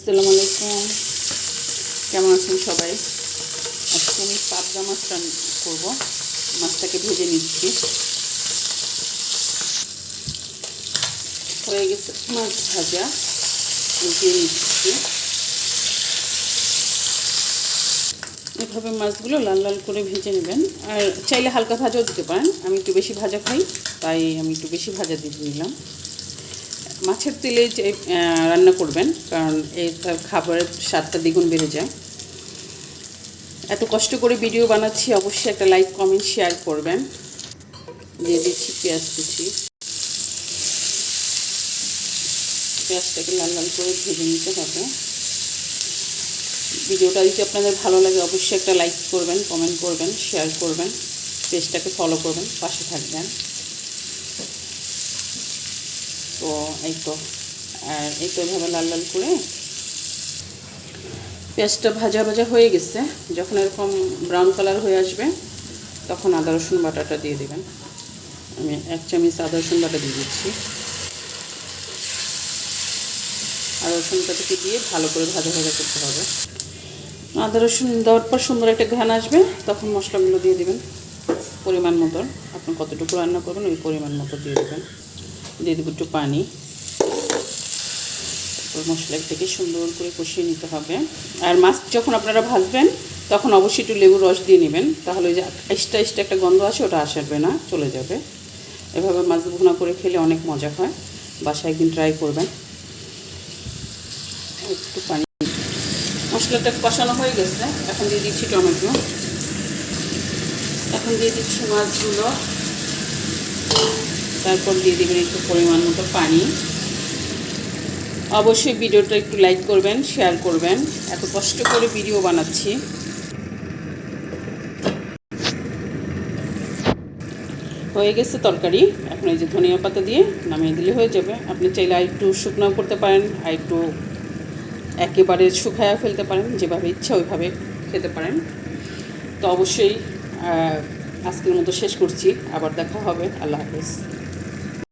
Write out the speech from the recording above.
আসসালামু আলাইকুম, কেমন আছেন সবাই? আজকে আমি পাবদা মাছ রান্না করবো। মাছটাকে ভেজে নিচ্ছি। হয়ে গেছে মাছ ভাজা, উঠিয়ে নিচ্ছি। এভাবে মাছগুলো লাল লাল করে ভেজে নেবেন। আর চাইলে হালকা ভাজাও দিতে পারেন। আমি একটু বেশি ভাজা খাই, তাই আমি একটু বেশি ভাজা দিয়ে নিলাম। মাছের তেলে যে রান্না করবেন, কারণ এটা খাবারের স্বাদটা দ্বিগুণ বেড়ে যায়। এত কষ্ট করে ভিডিও বানাচ্ছি, অবশ্যই একটা লাইক কমেন্ট শেয়ার করবেন। দিয়ে দিচ্ছি পেঁয়াজ কুচি। পেঁয়াজটাকে লাল লাল করে ভেজে নিতে হবে। ভিডিওটা যদি আপনাদের ভালো লাগে, অবশ্যই একটা লাইক করবেন, কমেন্ট করবেন, শেয়ার করবেন, পেজটাকে ফলো করবেন, পাশে থাকবেন। তো এই তো এভাবে লাল লাল করে পেঁয়াজটা ভাজা ভাজা হয়ে গেছে। যখন এরকম ব্রাউন কালার হয়ে আসবে, তখন আদা রসুন বাটাটা দিয়ে দেবেন। আমি 1 চামচ আদা রসুন বাটা দিয়ে দিচ্ছি। আদা রসুন বাটাকে দিয়ে ভালো করে ভাজা ভাজা করতে হবে। আদা রসুন দেওয়ার পর সুন্দর একটা ঘ্রাণ আসবে, তখন মশলাগুলো দিয়ে দেবেন পরিমাণ মতো। আপনি কতটুকু রান্না করবেন ওই পরিমাণ মতো দিয়ে দেবেন। দিয়ে দেবো একটু পানি। মশলাটাকে সুন্দর করে কষিয়ে নিতে হবে। আর মাছ যখন আপনারা ভাজবেন, তখন অবশ্যই একটু লেবুর রস দিয়ে নেবেন, তাহলে ওই যে এক্সট্রা একটা গন্ধ আসে, ওটা আসবে না, চলে যাবে। এভাবে মাছ ভুনা করে খেলে অনেক মজা হয়। বাসায় একদিন ট্রাই করবেন। একটু পানি। মশলাটা কষানো হয়ে গেছে, এখন দিয়ে দিচ্ছি টমেটো। এখন দিয়ে দিচ্ছি মাছগুলো। তারপর দিয়ে দেবেন একটু পরিমাণ মতো পানি। অবশ্যই ভিডিওটা একটু লাইক করবেন, শেয়ার করবেন। এত কষ্ট করে ভিডিও বানাচ্ছি। হয়ে গেছে তরকারি। এখন এই যে ধনিয়া পাতা দিয়ে নামিয়ে দিলে হয়ে যাবে। আপনি চাইলে আর একটু শুকনো করতে পারেন, আর একটু একেবারে শুকায়া ফেলতে পারেন। যেভাবে ইচ্ছা ওইভাবে খেতে পারেন। তো অবশ্যই আজকের মতো শেষ করছি। আবার দেখা হবে। আল্লাহ হাফেজ।